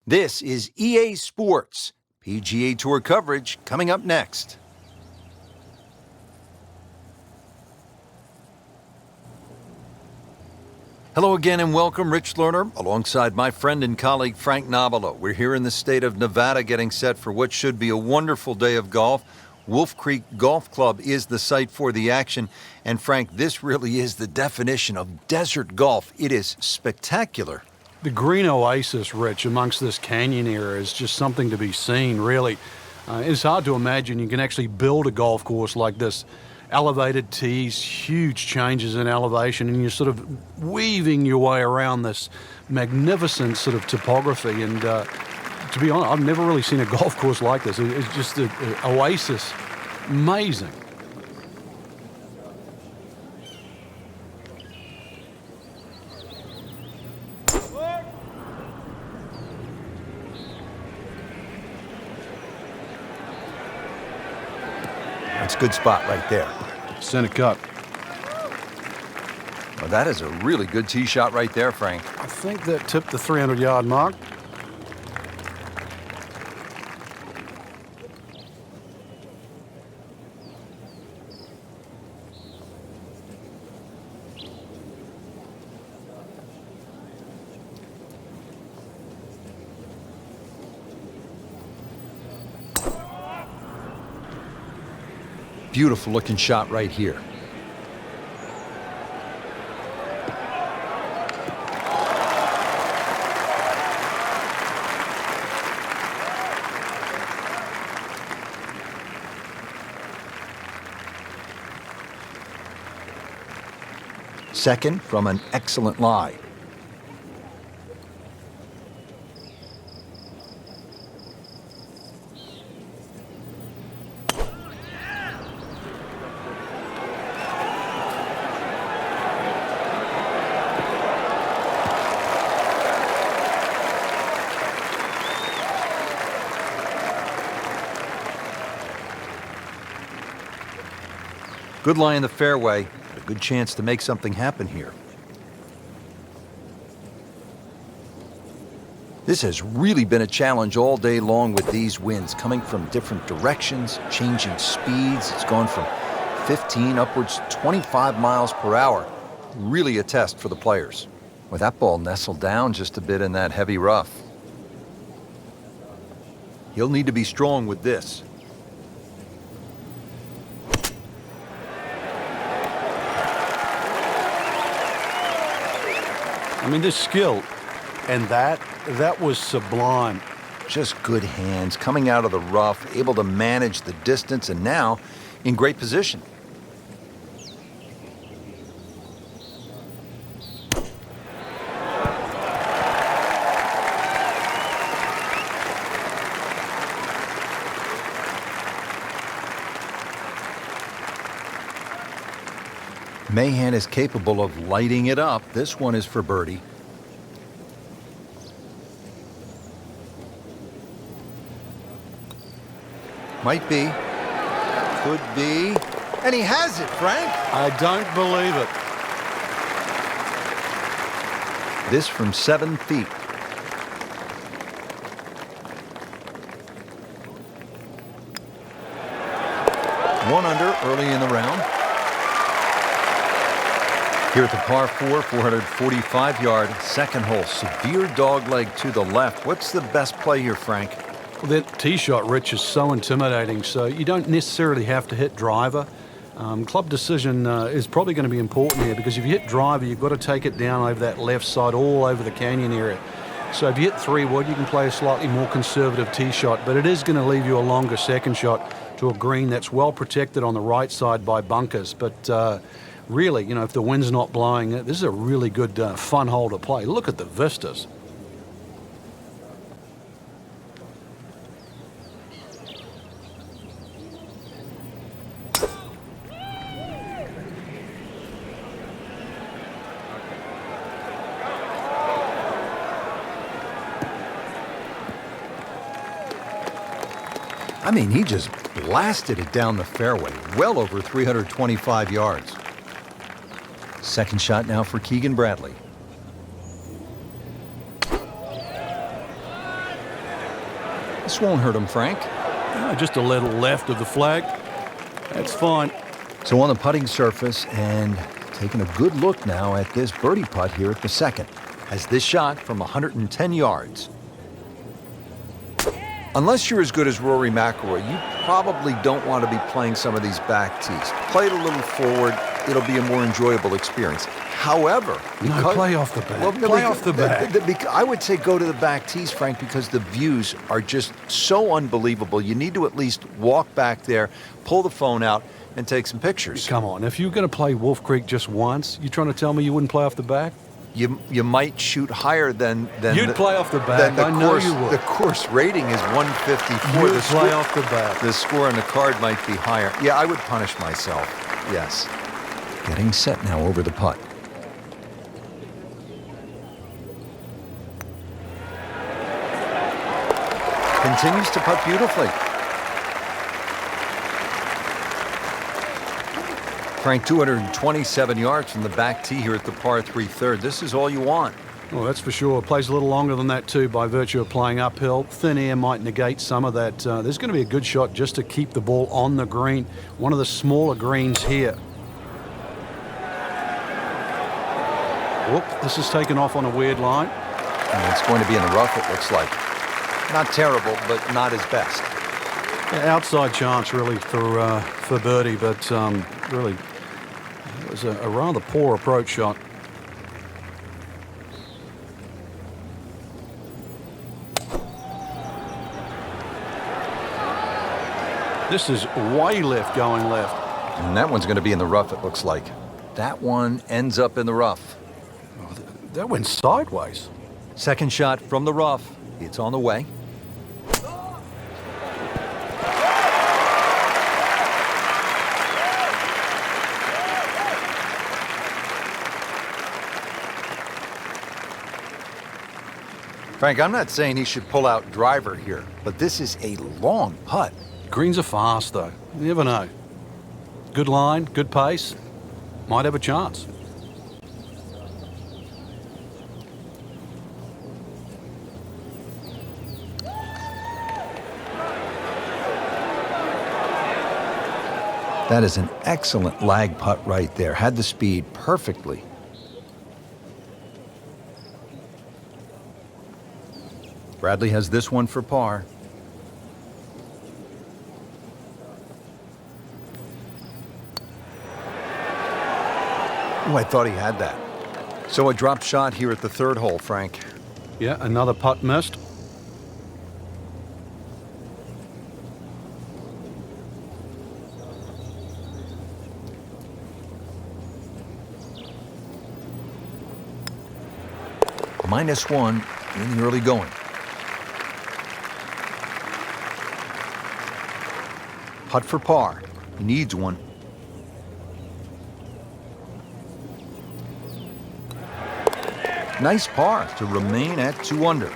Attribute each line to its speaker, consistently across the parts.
Speaker 1: This is EA Sports. PGA Tour coverage coming up next. Hello again and welcome, Rich Lerner, alongside my friend and colleague Frank Nobilo. We're here in the state of Nevada getting set for what should be a wonderful day of golf. Wolf Creek Golf Club is the site for the action. And Frank, this really is the definition of desert golf. It is spectacular.
Speaker 2: The green oasis, Rich, amongst this canyon area is just something to be seen, really. It's hard to imagine you can actually build a golf course like this. Elevated tees, huge changes in elevation, and you're sort of weaving your way around this magnificent sort of topography. And to be honest, I've never really seen a golf course like this. It's just an oasis. Amazing.
Speaker 1: That's a good spot right there.
Speaker 2: Center cut.
Speaker 1: Well, that is a really good tee shot right there, Frank.
Speaker 2: I think that tipped the 300-yard mark.
Speaker 1: Beautiful looking shot right here. Second from an excellent lie. Good lie in the fairway, a good chance to make something happen here. This has really been a challenge all day long with these winds coming from different directions, changing speeds. It's gone from 15 upwards to 25 miles per hour. Really a test for the players. With that ball nestled down just a bit in that heavy rough. He'll need to be strong with this.
Speaker 2: I mean, this skill, and that was sublime.
Speaker 1: Just good hands, coming out of the rough, able to manage the distance, and now in great position. Mahan is capable of lighting it up. This one is for birdie. Might be. Could be. And he has it, Frank.
Speaker 2: I don't believe it.
Speaker 1: This from 7 feet. One under early in the round. Here at the par 4, 445-yard second hole. Severe dogleg to the left. What's the best play here, Frank?
Speaker 2: Well, that tee shot, Rich, is so intimidating, so you don't necessarily have to hit driver. Club decision is probably going to be important here, because if you hit driver, you've got to take it down over that left side, all over the canyon area. So if you hit 3-wood, you can play a slightly more conservative tee shot, but it is going to leave you a longer second shot to a green that's well protected on the right side by bunkers. But really, you know, if the wind's not blowing, this is a really good, fun hole to play. Look at the vistas.
Speaker 1: I mean, he just blasted it down the fairway, well over 325 yards. Second shot now for Keegan Bradley. This won't hurt him, Frank.
Speaker 2: Just a little left of the flag. That's fine.
Speaker 1: So on the putting surface, and taking a good look now at this birdie putt here at the second. Has this shot from 110 yards. Unless you're as good as Rory McIlroy, you probably don't want to be playing some of these back tees. Play it a little forward. It'll be a more enjoyable experience. However,
Speaker 2: No, play off the back. Play off the back.
Speaker 1: I would say go to the back tees, Frank, because the views are just so unbelievable. You need to at least walk back there, pull the phone out, and take some pictures.
Speaker 2: Come on, if you're going to play Wolf Creek just once, you trying to tell me you wouldn't play off the back?
Speaker 1: You might shoot higher than
Speaker 2: You'd play off the back.
Speaker 1: The
Speaker 2: I know
Speaker 1: course,
Speaker 2: you would.
Speaker 1: The course rating is 154.
Speaker 2: You'd play off the back.
Speaker 1: The score on the card might be higher. Yeah, I would punish myself. Yes. Getting set now over the putt. Continues to putt beautifully. Frank, 227 yards from the back tee here at the par 3/3. This is all you want.
Speaker 2: Well, that's for sure. Plays a little longer than that, too, by virtue of playing uphill. Thin air might negate some of that. There's going to be a good shot just to keep the ball on the green. One of the smaller greens here. Whoop, this is taken off on a weird line.
Speaker 1: And it's going to be in the rough, it looks like. Not terrible, but not his best.
Speaker 2: Yeah, outside chance, really, for birdie, but really, it was a rather poor approach shot. This is way left, going left.
Speaker 1: And that one's going to be in the rough, it looks like. That one ends up in the rough.
Speaker 2: Oh, that went sideways.
Speaker 1: Second shot from the rough. It's on the way. Frank, I'm not saying he should pull out driver here, but this is a long putt.
Speaker 2: Greens are fast, though. You never know. Good line, good pace. Might have a chance.
Speaker 1: That is an excellent lag putt right there. Had the speed perfectly. Bradley has this one for par. Oh, I thought he had that. So a drop shot here at the third hole, Frank.
Speaker 2: Yeah, another putt missed.
Speaker 1: -1 in the early going. Putt for par. He needs one. Nice par to remain at 2 under.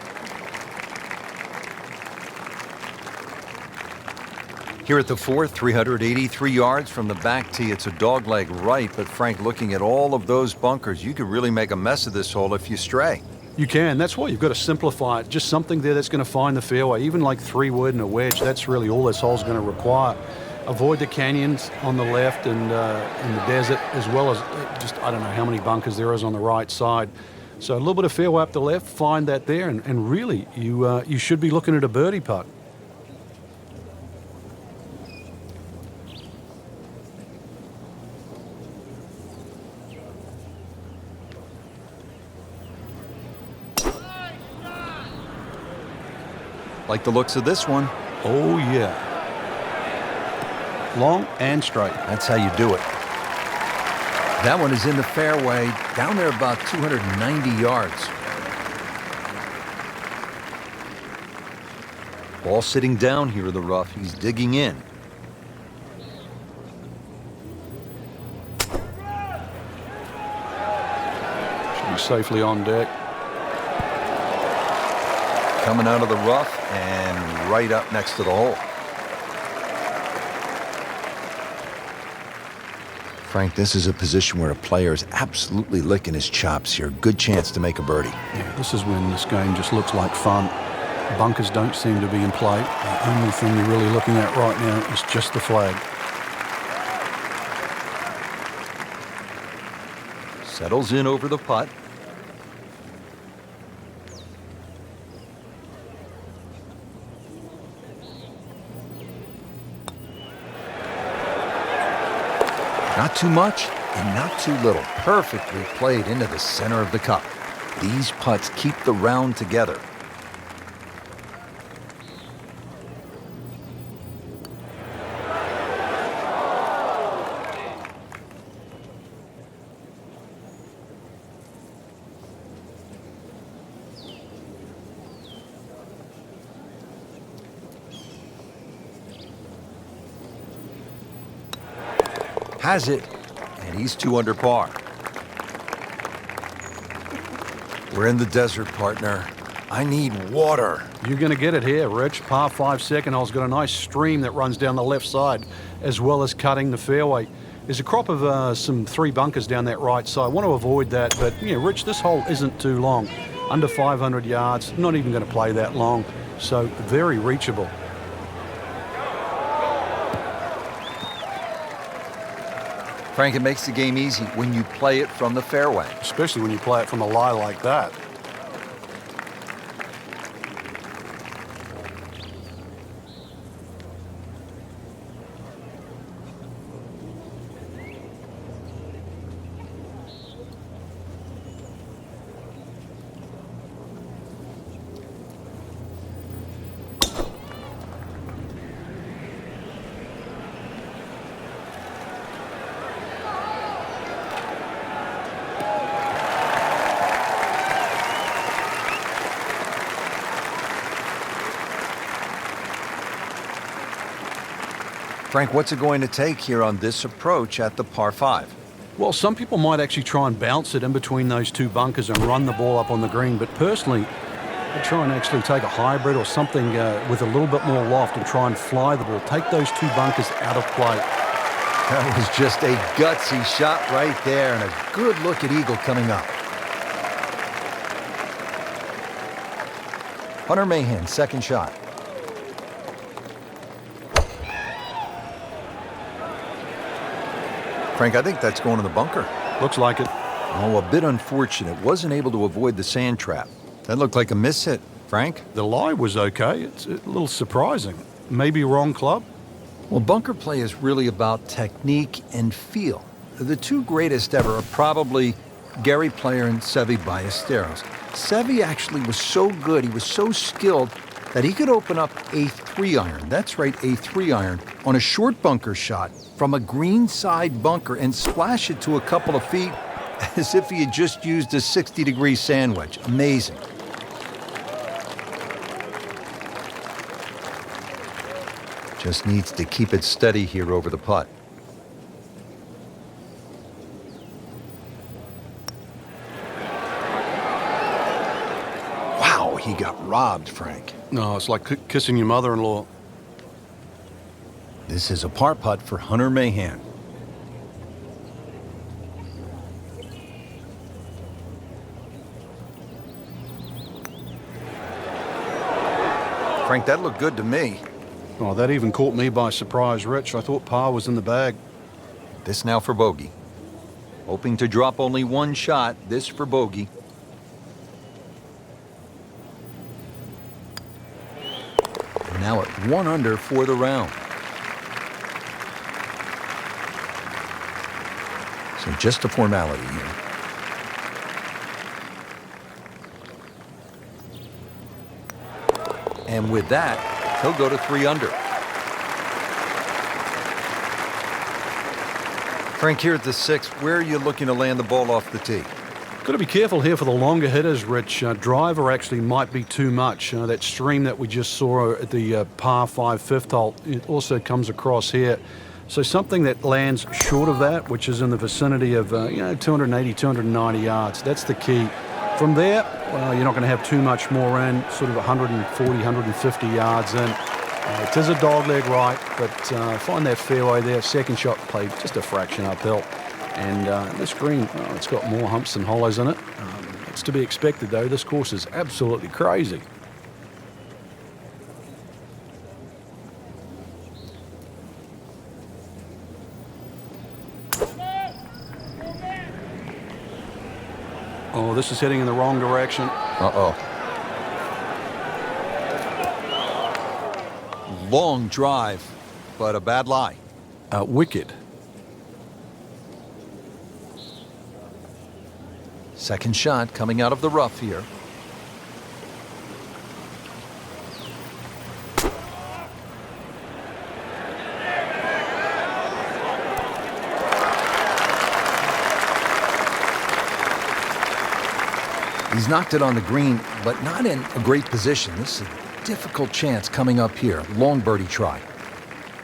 Speaker 1: Here at the fourth, 383 yards from the back tee. It's a dogleg right, but Frank, looking at all of those bunkers, you could really make a mess of this hole if you stray.
Speaker 2: You can. That's why you've got to simplify it. Just something there that's going to find the fairway. Even like 3-wood and a wedge, that's really all this hole's going to require. Avoid the canyons on the left and in the desert, as well as just, I don't know how many bunkers there is on the right side. So a little bit of fairway up the left, find that there, and really, you should be looking at a birdie putt.
Speaker 1: Like the looks of this one.
Speaker 2: Oh, yeah. Long and straight.
Speaker 1: That's how you do it. That one is in the fairway, down there about 290 yards. Ball sitting down here in the rough. He's digging in.
Speaker 2: Should be safely on deck.
Speaker 1: Coming out of the rough and right up next to the hole. Frank, this is a position where a player is absolutely licking his chops here. Good chance to make a birdie.
Speaker 2: Yeah, this is when this game just looks like fun. Bunkers don't seem to be in play. The only thing you're really looking at right now is just the flag.
Speaker 1: Settles in over the putt. Not too much and not too little. Perfectly played into the center of the cup. These putts keep the round together. Has it, and he's 2 under par. We're in the desert, partner. I need water.
Speaker 2: You're going to get it here, Rich. Par 5 second hole's got a nice stream that runs down the left side, as well as cutting the fairway. There's a crop of some 3 bunkers down that right side. I want to avoid that, but Rich, this hole isn't too long. Under 500 yards, not even going to play that long, so very reachable.
Speaker 1: Frank, it makes the game easy when you play it from the fairway.
Speaker 2: Especially when you play it from a lie like that.
Speaker 1: Frank, what's it going to take here on this approach at the par 5?
Speaker 2: Well, some people might actually try and bounce it in between those 2 bunkers and run the ball up on the green, but personally, I try and actually take a hybrid or something with a little bit more loft and try and fly the ball. Take those 2 bunkers out of play.
Speaker 1: That was just a gutsy shot right there, and a good look at eagle coming up. Hunter Mahan, second shot. Frank, I think that's going in the bunker.
Speaker 2: Looks like it.
Speaker 1: Oh, a bit unfortunate. Wasn't able to avoid the sand trap. That looked like a miss hit. Frank?
Speaker 2: The lie was okay. It's a little surprising. Maybe wrong club?
Speaker 1: Well, bunker play is really about technique and feel. The 2 greatest ever are probably Gary Player and Seve Ballesteros. Seve actually was so good, he was so skilled, that he could open up a 3-iron, that's right, a 3-iron, on a short bunker shot from a greenside bunker and splash it to a couple of feet as if he had just used a 60-degree sandwich. Amazing. Just needs to keep it steady here over the putt. Wow, he got robbed, Frank.
Speaker 2: No, it's like kissing your mother-in-law.
Speaker 1: This is a par putt for Hunter Mahan. Frank, that looked good to me.
Speaker 2: Oh, that even caught me by surprise, Rich. I thought par was in the bag.
Speaker 1: This now for bogey. Hoping to drop only 1 shot, this for bogey. And now at 1 under for the round. So just a formality here. And with that, he'll go to 3 under. Frank, here at the 6th, where are you looking to land the ball off the tee?
Speaker 2: Got to be careful here for the longer hitters, Rich. Driver actually might be too much. That stream that we just saw at the par 5 5th hole, it also comes across here. So something that lands short of that, which is in the vicinity of 280, 290 yards. That's the key. From there, well, you're not going to have too much more in, sort of 140, 150 yards in. It is a dogleg right, but find that fairway there. Second shot played just a fraction uphill. And this green, well, it's got more humps than hollows in it. It's to be expected, though. This course is absolutely crazy. Oh, this is heading in the wrong direction.
Speaker 1: Uh-oh. Long drive, but a bad lie.
Speaker 2: Wicked.
Speaker 1: Second shot coming out of the rough here. He's knocked it on the green, but not in a great position. This is a difficult chance coming up here. Long birdie try.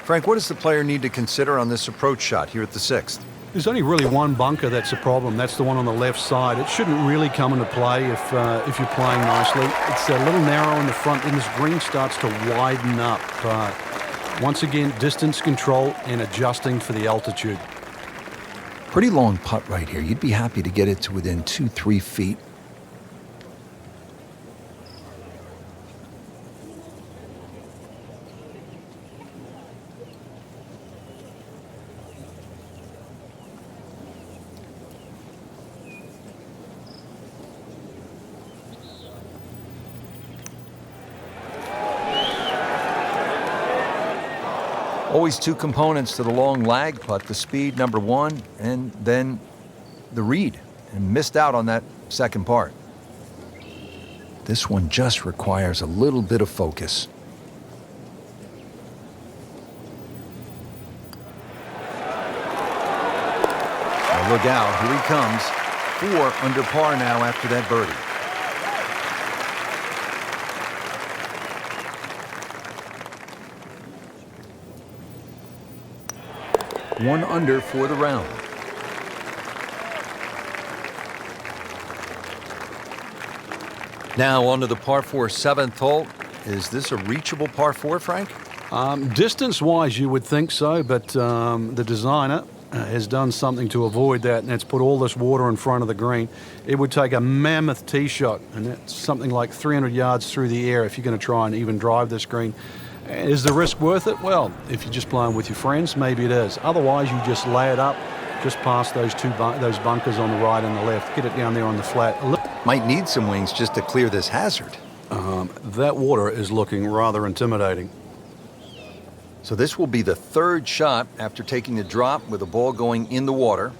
Speaker 1: Frank, what does the player need to consider on this approach shot here at the 6th?
Speaker 2: There's only really one bunker that's a problem. That's the one on the left side. It shouldn't really come into play if you're playing nicely. It's a little narrow in the front, and this green starts to widen up. Once again, distance control and adjusting for the altitude.
Speaker 1: Pretty long putt right here. You'd be happy to get it to within 2-3 feet. Always two components to the long lag putt, the speed, number one, and then the read. And missed out on that second part. This one just requires a little bit of focus. Now look out, here he comes. 4 under par now after that birdie. One under for the round. Now on to the par 4 7th hole. Is this a reachable par 4, Frank?
Speaker 2: Distance-wise, you would think so, but the designer has done something to avoid that, and that's put all this water in front of the green. It would take a mammoth tee shot, and that's something like 300 yards through the air if you're going to try and even drive this green. Is the risk worth it? Well, if you're just playing with your friends, maybe it is. Otherwise, you just lay it up just past those those bunkers on the right and the left. Get it down there on the flat.
Speaker 1: Might need some wings just to clear this hazard.
Speaker 2: That water is looking rather intimidating.
Speaker 1: So this will be the 3rd shot after taking the drop with the ball going in the water.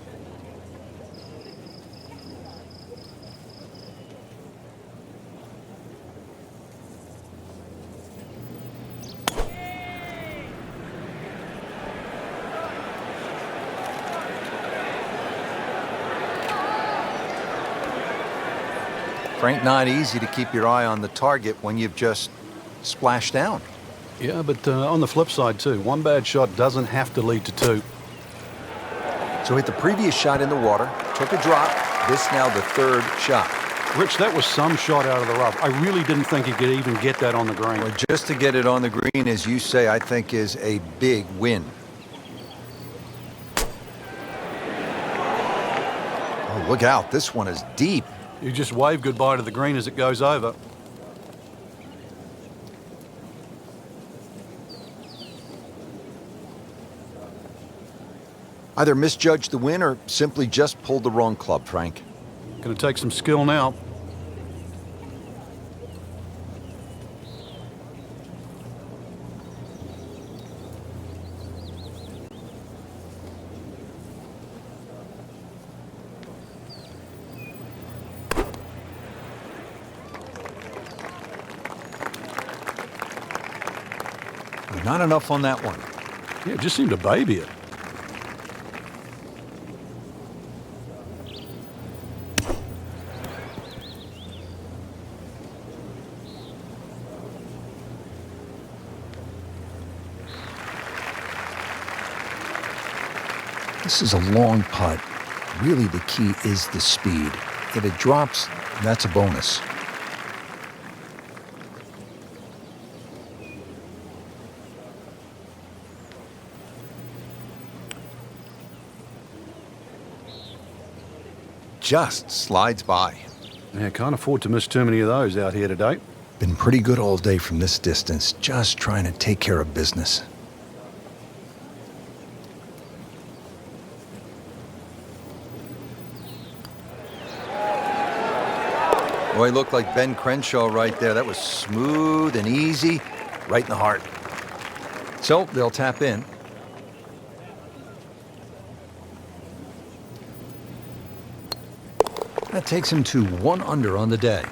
Speaker 1: Frank, not easy to keep your eye on the target when you've just splashed down.
Speaker 2: Yeah, but on the flip side, too, one bad shot doesn't have to lead to 2.
Speaker 1: So hit the previous shot in the water, took a drop, this now the 3rd shot.
Speaker 2: Rich, that was some shot out of the rough. I really didn't think he could even get that on the green.
Speaker 1: Well, just to get it on the green, as you say, I think is a big win. Oh, look out. This one is deep.
Speaker 2: You just wave goodbye to the green as it goes over.
Speaker 1: Either misjudged the win or simply just pulled the wrong club, Frank.
Speaker 2: Going to take some skill now.
Speaker 1: Not enough on that one.
Speaker 2: Yeah, it just seemed to baby it.
Speaker 1: This is a long putt. Really, the key is the speed. If it drops, that's a bonus. Just slides by.
Speaker 2: Yeah, can't afford to miss too many of those out here today.
Speaker 1: Been pretty good all day from this distance, just trying to take care of business. Boy, he looked like Ben Crenshaw right there. That was smooth and easy, right in the heart. So they'll tap in. That takes him to 1 under on the day.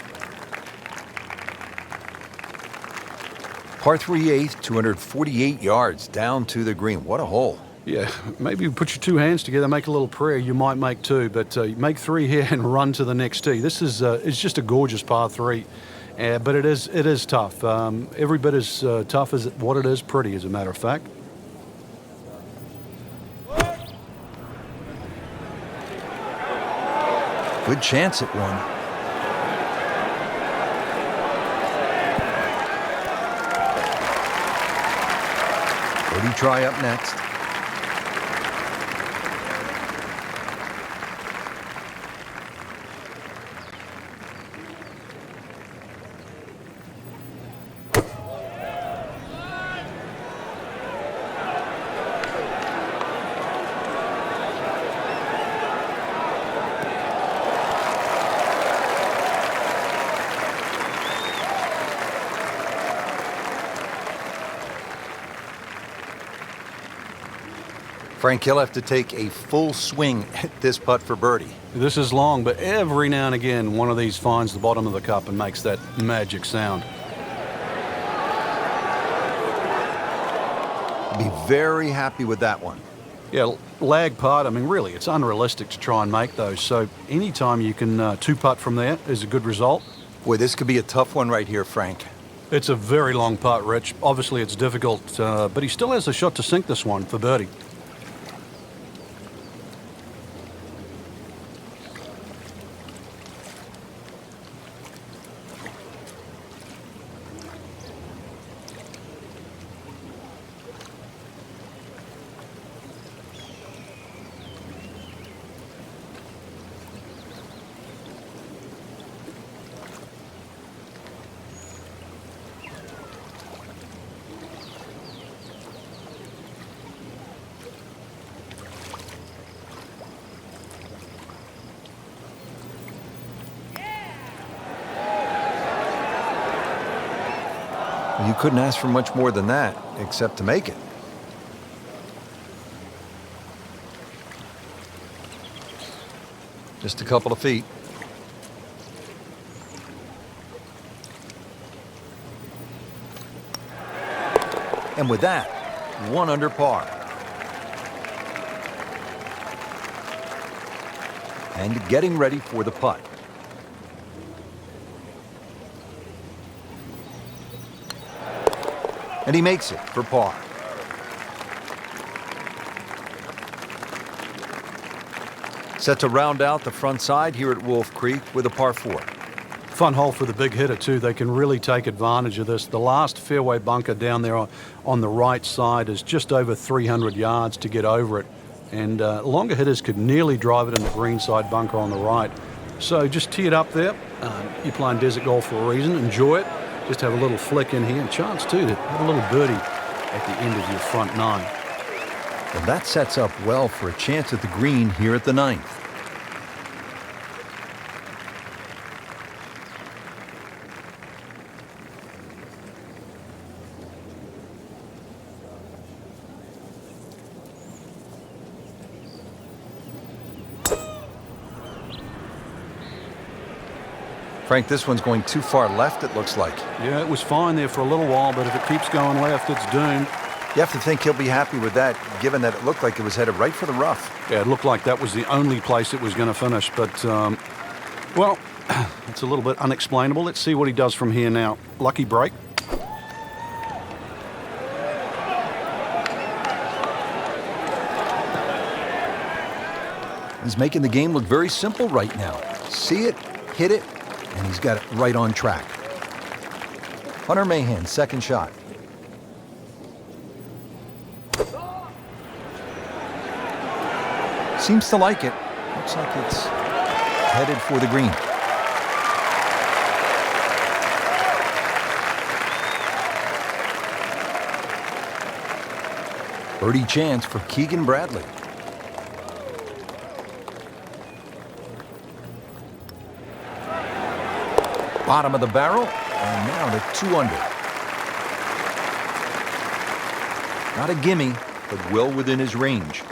Speaker 1: Par 3 8, 248 yards down to the green. What a hole.
Speaker 2: Yeah, maybe you put your 2 hands together, make a little prayer. You might make 2, but make 3 here and run to the next tee. This is it's just a gorgeous par 3, but it is tough. Every bit as tough as what it is pretty, as a matter of fact.
Speaker 1: Good chance at one. Birdie try up next. Frank, he'll have to take a full swing at this putt for birdie.
Speaker 2: This is long, but every now and again, one of these finds the bottom of the cup and makes that magic sound.
Speaker 1: Be very happy with that one.
Speaker 2: Yeah, lag putt, I mean, really, it's unrealistic to try and make those. So anytime you can 2 putt from there is a good result.
Speaker 1: Boy, this could be a tough one right here, Frank.
Speaker 2: It's a very long putt, Rich. Obviously, it's difficult, but he still has a shot to sink this one for birdie.
Speaker 1: You couldn't ask for much more than that, except to make it. Just a couple of feet. And with that, 1 under par. And getting ready for the putt. And he makes it for par. Set to round out the front side here at Wolf Creek with a par 4.
Speaker 2: Fun hole for the big hitter, too. They can really take advantage of this. The last fairway bunker down there on the right side is just over 300 yards to get over it. And longer hitters could nearly drive it in the green side bunker on the right. So just tee it up there. You're playing desert golf for a reason. Enjoy it. Just have a little flick in here. And chance, too, to have a little birdie at the end of your front 9.
Speaker 1: Well, that sets up well for a chance at the green here at the 9th. Frank, this one's going too far left, it looks like.
Speaker 2: Yeah, it was fine there for a little while, but if it keeps going left, it's doomed.
Speaker 1: You have to think he'll be happy with that, given that it looked like it was headed right for the rough.
Speaker 2: Yeah, it looked like that was the only place it was going to finish, but, well, it's a little bit unexplainable. Let's see what he does from here now. Lucky break.
Speaker 1: He's making the game look very simple right now. See it, hit it, and he's got it right on track. Hunter Mahan, second shot. Seems to like it. Looks like it's headed for the green. Birdie chance for Keegan Bradley. Bottom of the barrel, and now to 2 under. Not a gimme, but well within his range.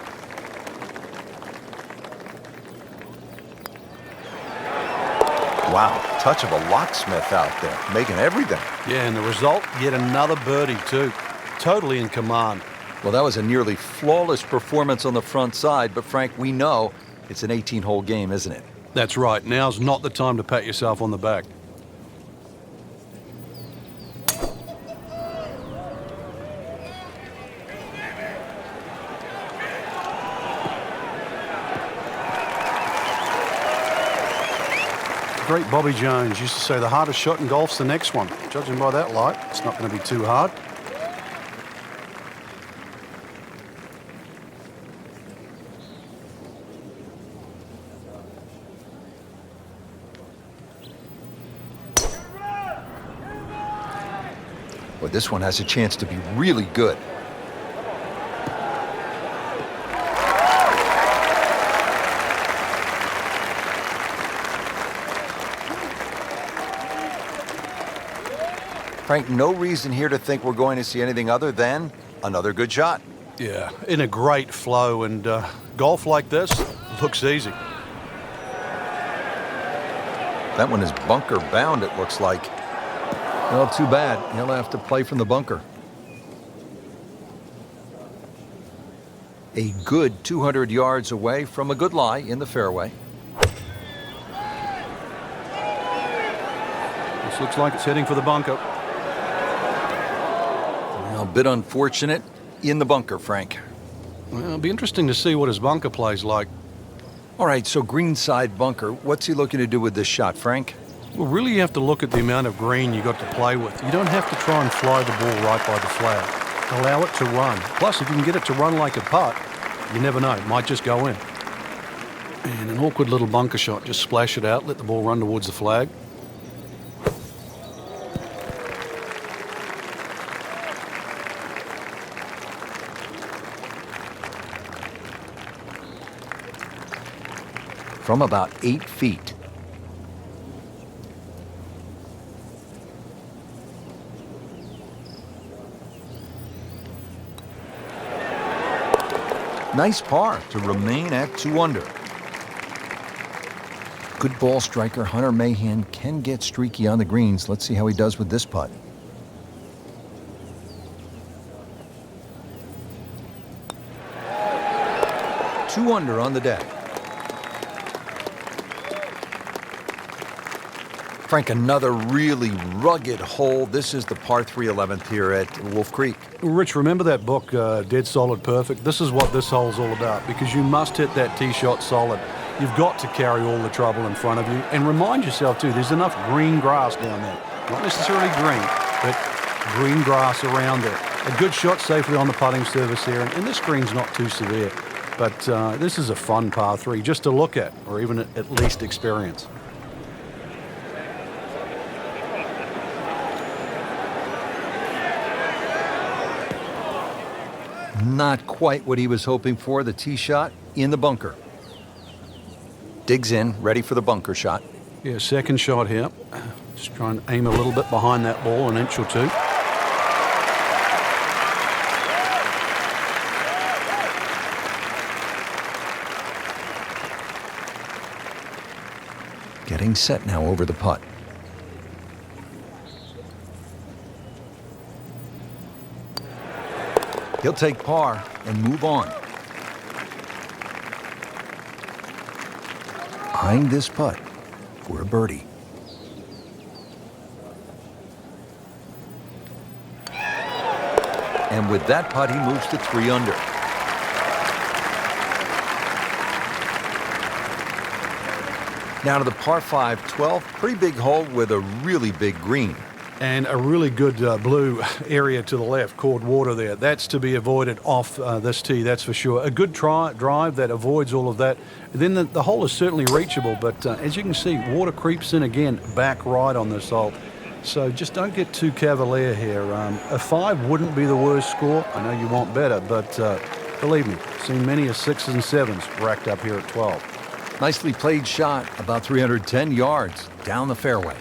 Speaker 1: Wow, touch of a locksmith out there, making everything.
Speaker 2: Yeah, and the result, yet another birdie too. Totally in command.
Speaker 1: Well, that was a nearly flawless performance on the front side, but Frank, we know it's an 18-hole game, isn't it?
Speaker 2: That's right. Now's not the time to pat yourself on the back. Great Bobby Jones used to say the hardest shot in golf's the next one. Judging by that light, it's not going to be too hard.
Speaker 1: Well, this one has a chance to be really good. Frank, no reason here to think we're going to see anything other than another good shot.
Speaker 2: Yeah, in a great flow, and golf like this looks easy.
Speaker 1: That one is bunker bound, it looks like. Well, too bad. He'll have to play from the bunker. A good 200 yards away from a good lie in the fairway.
Speaker 2: This looks like it's heading for the bunker.
Speaker 1: Well, a bit unfortunate in the bunker, Frank.
Speaker 2: Well, it'll be interesting to see what his bunker plays like.
Speaker 1: All right, so greenside bunker. What's he looking to do with this shot, Frank?
Speaker 2: Well, really you have to look at the amount of green you got to play with. You don't have to try and fly the ball right by the flag. Allow it to run. Plus, if you can get it to run like a putt, you never know, it might just go in. And an awkward little bunker shot, just splash it out, let the ball run towards the flag.
Speaker 1: From about 8 feet. Nice par to remain at 2 under. Good ball striker Hunter Mahan can get streaky on the greens. Let's see how he does with this putt. Two under on the day. Frank, another really rugged hole. This is the par 3 11th here at Wolf Creek.
Speaker 2: Rich, remember that book, Dead Solid Perfect? This is what this hole's all about, because you must hit that tee shot solid. You've got to carry all the trouble in front of you. And remind yourself, too, there's enough green grass down there. Not necessarily green, but green grass around there. A good shot safely on the putting surface here. And this green's not too severe. But this is a fun par 3 just to look at, or even at least experience.
Speaker 1: Not quite what he was hoping for. The tee shot in the bunker. Digs in, ready for the bunker shot.
Speaker 2: Yeah, second shot here. Just try and aim a little bit behind that ball, an inch or two.
Speaker 1: Getting set now over the putt. He'll take par and move on. Eyeing this putt for a birdie. And with that putt, he moves to 3 under. Now to the par 5 12, pretty big hole with a really big green.
Speaker 2: And a really good blue area to the left, called water there. That's to be avoided off this tee, that's for sure. A good drive that avoids all of that. And then the hole is certainly reachable, but as you can see, water creeps in again, back right on this hole. So just don't get too cavalier here. A 5 wouldn't be the worst score. I know you want better, but believe me, seen many a 6s and 7s racked up here at 12.
Speaker 1: Nicely played shot, about 310 yards down the fairway.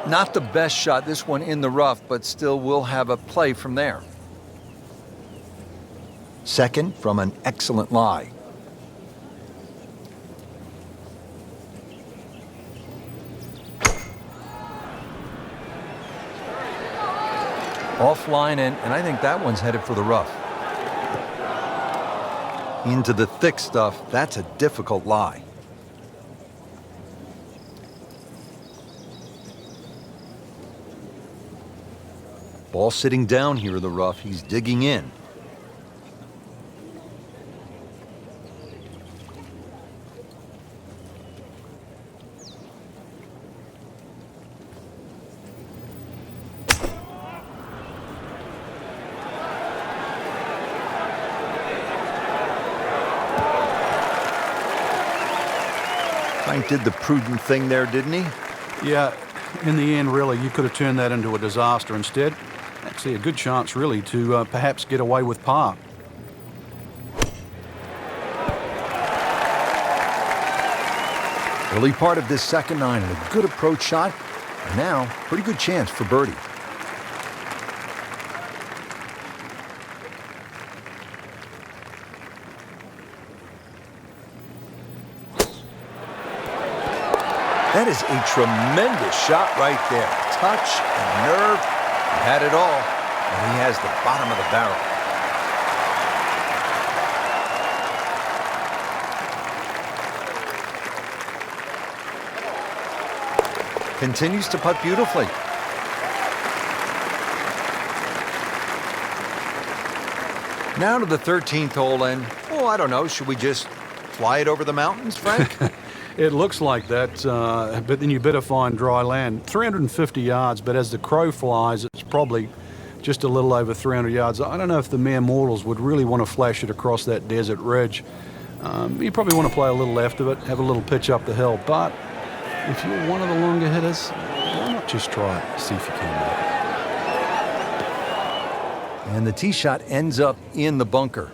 Speaker 1: Not the best shot, this one in the rough, but still will have a play from there. Second from an excellent lie. Offline, and I think that one's headed for the rough. Into the thick stuff, that's a difficult lie. Ball sitting down here in the rough, he's digging in. Frank did the prudent thing there, didn't he?
Speaker 2: Yeah, in the end, really, you could have turned that into a disaster instead. Actually, a good chance, really, to perhaps get away with par.
Speaker 1: Early part of this second nine and a good approach shot. And now, pretty good chance for birdie. That is a tremendous shot right there. Touch and nerve. He had it all, and he has the bottom of the barrel. Continues to putt beautifully. Now to the 13th hole, and, oh, I don't know, should we just fly it over the mountains, Frank?
Speaker 2: It looks like that, but then you better find dry land. 350 yards, but as the crow flies, it's probably just a little over 300 yards. I don't know if the mere mortals would really want to flash it across that desert ridge. You probably want to play a little left of it, have a little pitch up the hill, but if you're one of the longer hitters, why not just try it, see if you can make it.
Speaker 1: And the tee shot ends up in the bunker.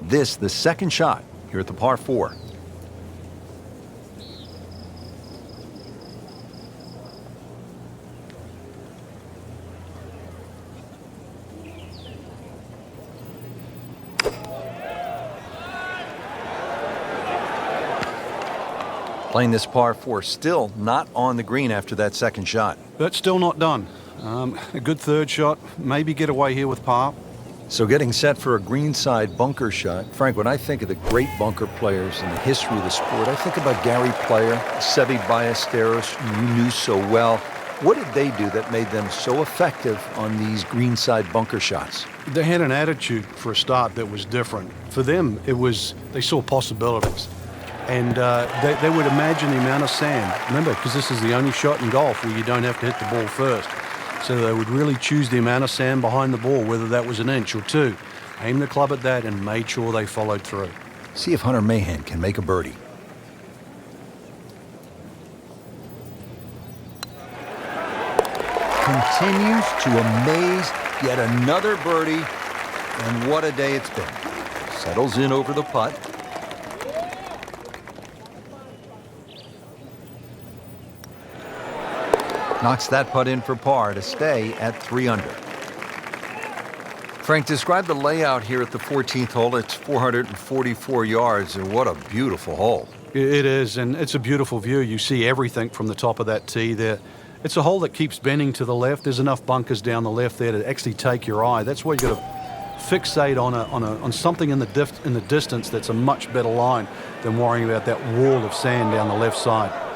Speaker 1: This, the second shot here at the par 4. Playing this par 4, still not on the green after that second shot.
Speaker 2: But still not done. A good third shot, maybe get away here with par.
Speaker 1: So getting set for a greenside bunker shot. Frank, when I think of the great bunker players in the history of the sport, I think about Gary Player, Seve Ballesteros, you knew so well. What did they do that made them so effective on these greenside bunker shots?
Speaker 2: They had an attitude for a start that was different. For them, it was, they saw possibilities. And they would imagine the amount of sand. Remember, because this is the only shot in golf where you don't have to hit the ball first. So they would really choose the amount of sand behind the ball, whether that was an inch or two. Aim the club at that and made sure they followed through.
Speaker 1: See if Hunter Mahan can make a birdie. Continues to amaze. Yet another birdie. And what a day it's been. Settles in over the putt. Knocks that putt in for par to stay at 3 under. Frank, describe the layout here at the 14th hole. It's 444 yards, and what a beautiful hole.
Speaker 2: It is, and it's a beautiful view. You see everything from the top of that tee there. It's a hole that keeps bending to the left. There's enough bunkers down the left there to actually take your eye. That's why you got to fixate on something in the distance that's a much better line than worrying about that wall of sand down the left side.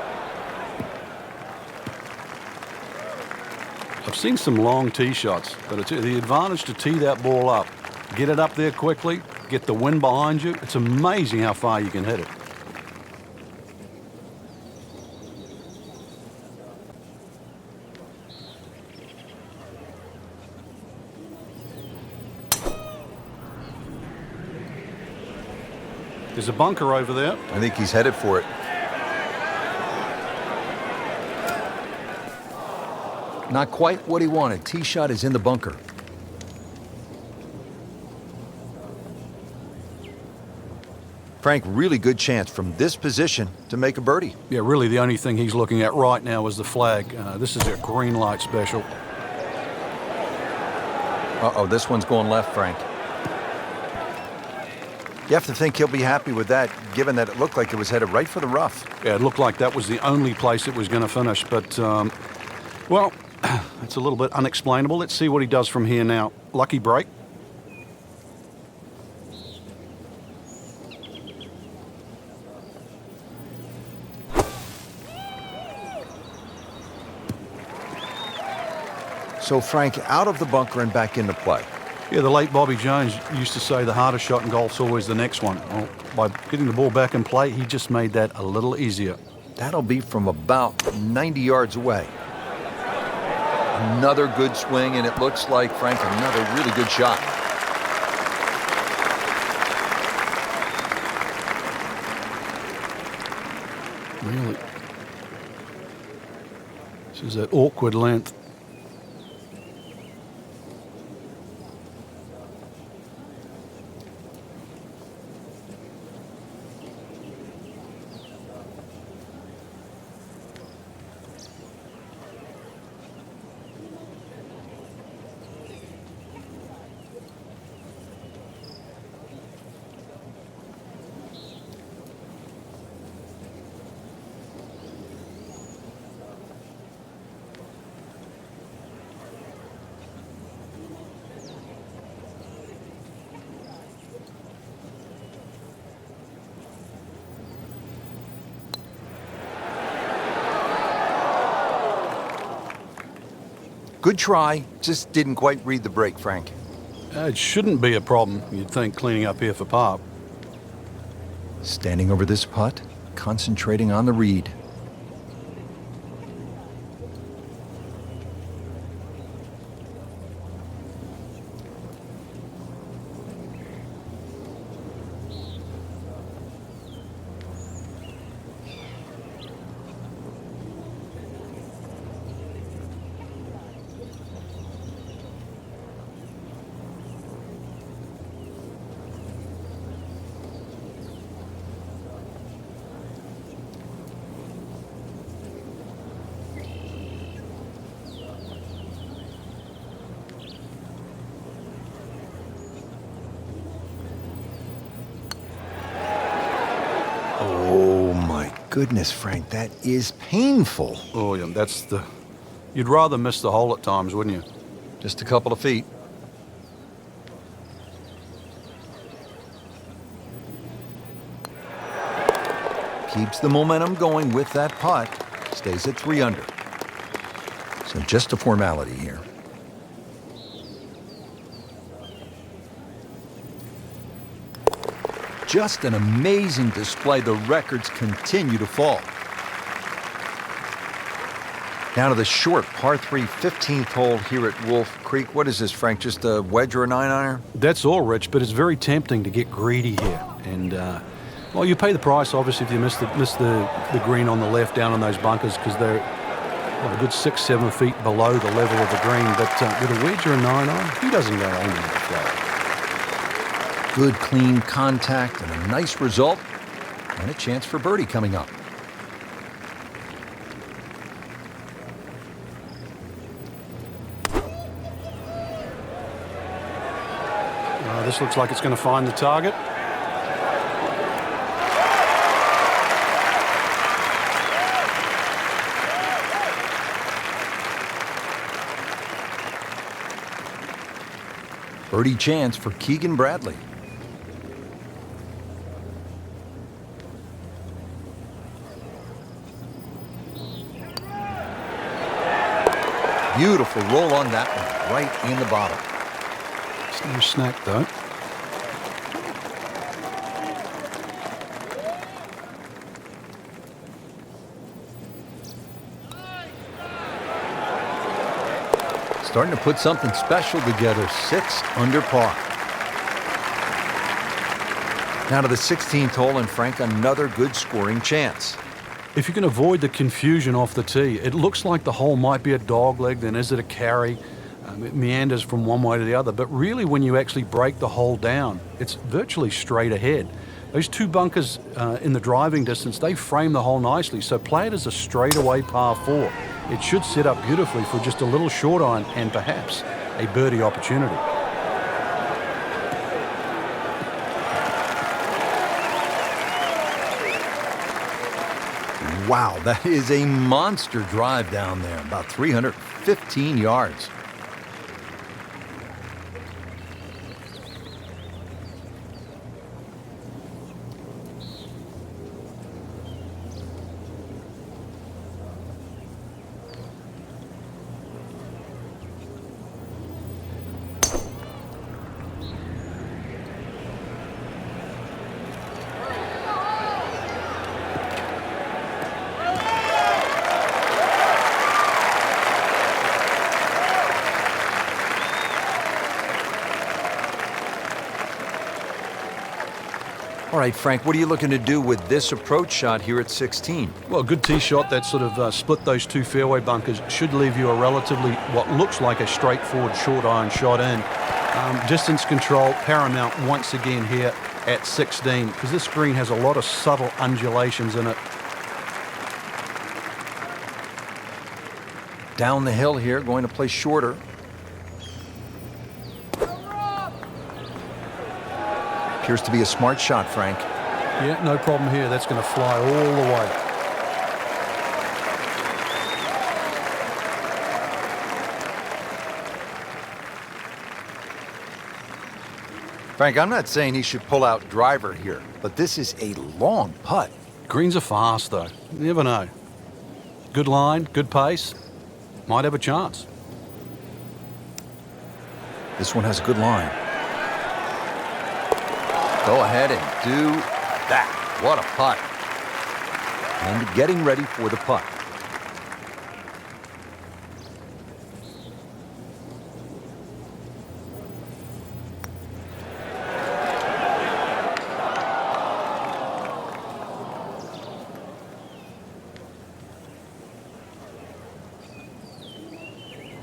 Speaker 2: I've seen some long tee shots, but it's the advantage to tee that ball up. Get it up there quickly, get the wind behind you. It's amazing how far you can hit it. There's a bunker over there.
Speaker 1: I think he's headed for it. Not quite what he wanted. Tee shot is in the bunker. Frank, really good chance from this position to make a birdie.
Speaker 2: Yeah, really the only thing he's looking at right now is the flag. This is a green light special.
Speaker 1: Uh-oh, this one's going left, Frank. You have to think he'll be happy with that, given that it looked like it was headed right for the rough.
Speaker 2: Yeah, it looked like that was the only place it was going to finish, but, well, it's a little bit unexplainable. Let's see what he does from here now. Lucky break.
Speaker 1: So Frank out of the bunker and back into play.
Speaker 2: Yeah, the late Bobby Jones used to say the hardest shot in golf's always the next one. Well, by getting the ball back in play, he just made that a little easier.
Speaker 1: That'll be from about 90 yards away. Another good swing, and it looks like, Frank, another really good shot.
Speaker 2: Really. This is that awkward length.
Speaker 1: Good try, just didn't quite read the break, Frank.
Speaker 2: It shouldn't be a problem, you'd think, cleaning up here for par.
Speaker 1: Standing over this putt, concentrating on the read. Oh my goodness, Frank, that is painful.
Speaker 2: Oh, yeah, that's the... You'd rather miss the hole at times, wouldn't you?
Speaker 1: Just a couple of feet. Keeps the momentum going with that putt. Stays at 3 under. So just a formality here. Just an amazing display. The records continue to fall. Now to the short par 3 15th hole here at Wolf Creek. What is this, Frank? Just a wedge or a 9-iron?
Speaker 2: That's all, Rich, but it's very tempting to get greedy here. And, well, you pay the price, obviously, if you miss the green on the left down in those bunkers, because they're a good 6-7 feet below the level of the green. But with a wedge or a 9-iron, he doesn't go anywhere to flow.
Speaker 1: Good, clean contact and a nice result, and a chance for birdie coming up.
Speaker 2: This looks like it's going to find the target.
Speaker 1: Birdie chance for Keegan Bradley. Beautiful roll on that one, right in the bottom.
Speaker 2: It's no snack, though.
Speaker 1: Starting to put something special together. 6 under par. Now to the 16th hole, and Frank, another good scoring chance.
Speaker 2: If you can avoid the confusion off the tee, it looks like the hole might be a dogleg, then is it a carry? It meanders from one way to the other, but really when you actually break the hole down, it's virtually straight ahead. Those 2 bunkers in the driving distance, they frame the hole nicely, so play it as a straightaway par 4. It should set up beautifully for just a little short iron and perhaps a birdie opportunity.
Speaker 1: Wow, that is a monster drive down there, about 315 yards. All right, Frank, what are you looking to do with this approach shot here at 16?
Speaker 2: Well, a good tee shot that sort of split those 2 fairway bunkers should leave you a relatively, what looks like a straightforward short iron shot in. Distance control paramount once again here at 16, because this green has a lot of subtle undulations in it.
Speaker 1: Down the hill here, going to play shorter. Appears to be a smart shot, Frank.
Speaker 2: Yeah, no problem here. That's going to fly all the way.
Speaker 1: Frank, I'm not saying he should pull out driver here, but this is a long putt.
Speaker 2: Greens are fast, though. You never know. Good line, good pace. Might have a chance.
Speaker 1: This one has a good line. Go ahead and do that. What a putt. And getting ready for the putt.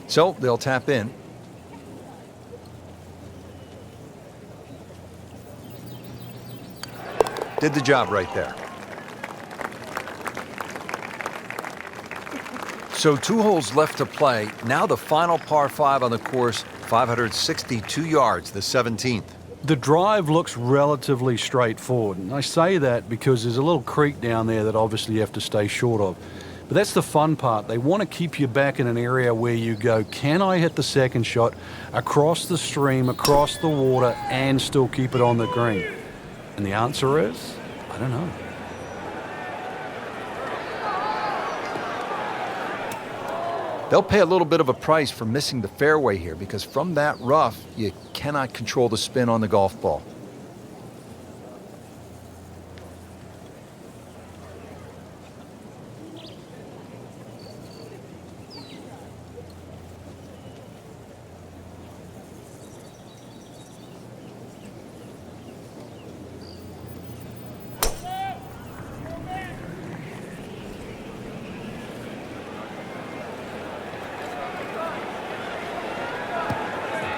Speaker 1: So they'll tap in. Did the job right there. So 2 holes left to play. Now the final par 5 on the course, 562 yards, the 17th.
Speaker 2: The drive looks relatively straightforward. And I say that because there's a little creek down there that obviously you have to stay short of. But that's the fun part. They want to keep you back in an area where you go, can I hit the second shot across the stream, across the water, and still keep it on the green? And the answer is, I don't know.
Speaker 1: They'll pay a little bit of a price for missing the fairway here, because from that rough, you cannot control the spin on the golf ball.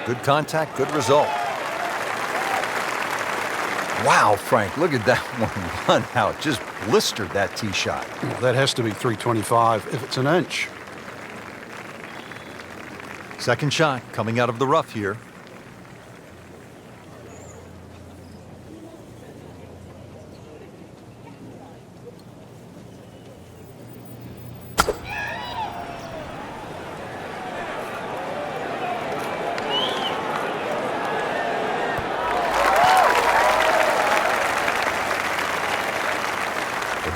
Speaker 1: Good contact, good result. Wow, Frank, look at that one run out. Just blistered that tee shot.
Speaker 2: Well, that has to be 325 if it's an inch.
Speaker 1: Second shot coming out of the rough here.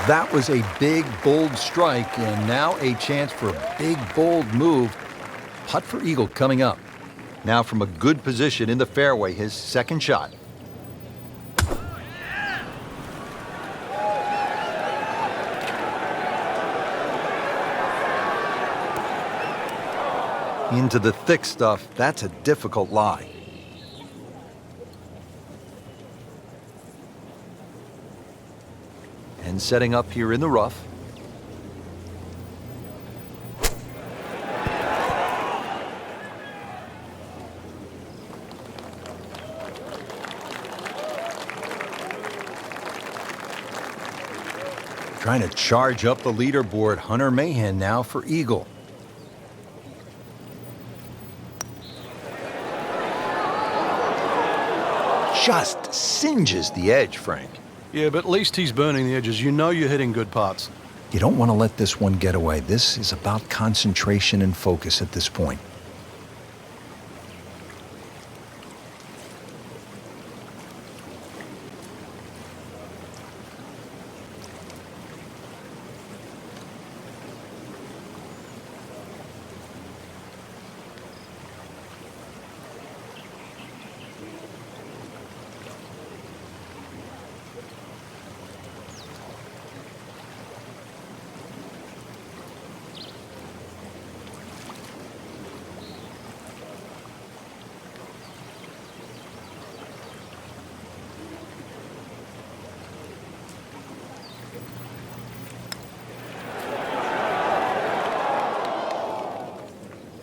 Speaker 1: That was a big, bold strike, and now a chance for a big, bold move. putt for eagle coming up. Now from a good position in the fairway, his second shot. Into the thick stuff, that's a difficult lie. And setting up here in the rough. Trying to charge up the leaderboard, Hunter Mahan now for eagle. Just singes the edge, Frank.
Speaker 2: Yeah, but at least he's burning the edges. You know you're hitting good putts.
Speaker 1: You don't want to let this one get away. This is about concentration and focus at this point.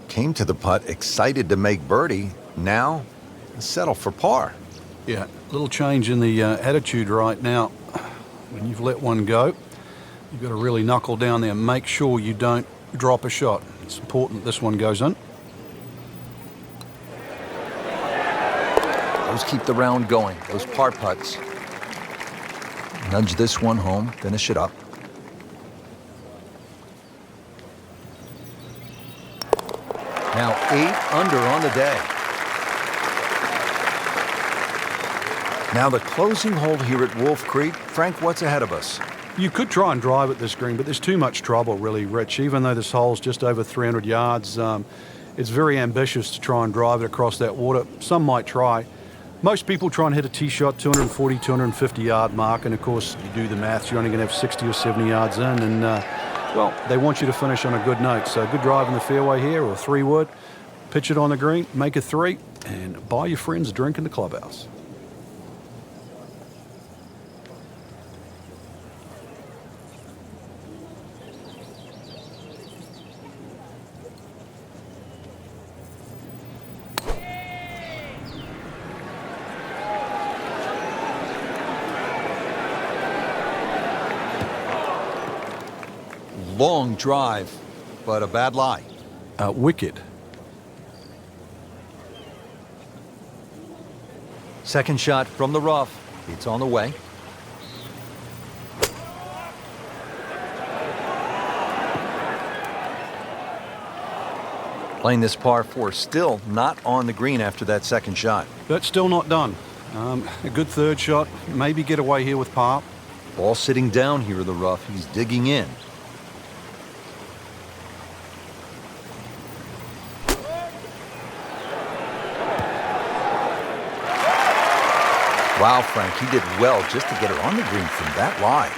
Speaker 1: Came to the putt excited to make birdie. Now, settle for par.
Speaker 2: Yeah, a little change in the attitude right now. When you've let one go, you've got to really knuckle down there and make sure you don't drop a shot. It's important this one goes in.
Speaker 1: Those keep the round going, those par putts. Nudge this one home, finish it up. Now 8 under on the day. Now the closing hole here at Wolf Creek. Frank, what's ahead of us?
Speaker 2: You could try and drive at this green, but there's too much trouble, really, Rich. Even though this hole's just over 300 yards, it's very ambitious to try and drive it across that water. Some might try. Most people try and hit a tee shot 240, 250 yard mark, and of course, you do the maths, you're only going to have 60 or 70 yards in, and well, they want you to finish on a good note. So good drive in the fairway here, or 3-wood, pitch it on the green, make a 3, and buy your friends a drink in the clubhouse.
Speaker 1: Long drive, but a bad lie.
Speaker 2: Wicked.
Speaker 1: Second shot from the rough. It's on the way. Playing this par 4, still not on the green after that second shot.
Speaker 2: But still not done. A good third shot, maybe get away here with par.
Speaker 1: Ball sitting down here in the rough. He's digging in. Wow, Frank, he did well just to get her on the green from that lie.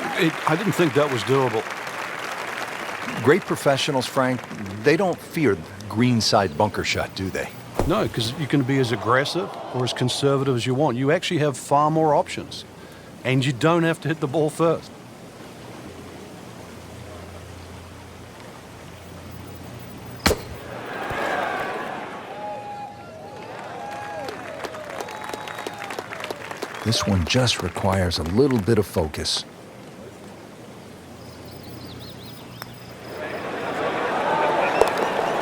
Speaker 2: I didn't think that was doable.
Speaker 1: Great professionals, Frank, they don't fear the greenside bunker shot, do they?
Speaker 2: No, because you can be as aggressive or as conservative as you want. You actually have far more options, and you don't have to hit the ball first.
Speaker 1: This one just requires a little bit of focus.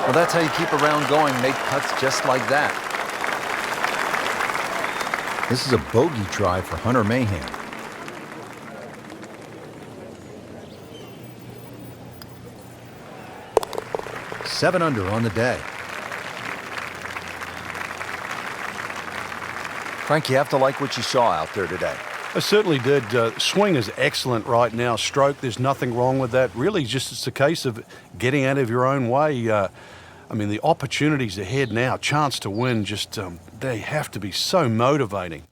Speaker 1: Well, that's how you keep a round going, make putts just like that. This is a bogey try for Hunter Mahan. Seven under on the day. Frank, you have to like what you saw out there today.
Speaker 2: I certainly did. Swing is excellent right now. Stroke, there's nothing wrong with that. Really, just it's a case of getting out of your own way. I mean, the opportunities ahead now, chance to win, just they have to be so motivating.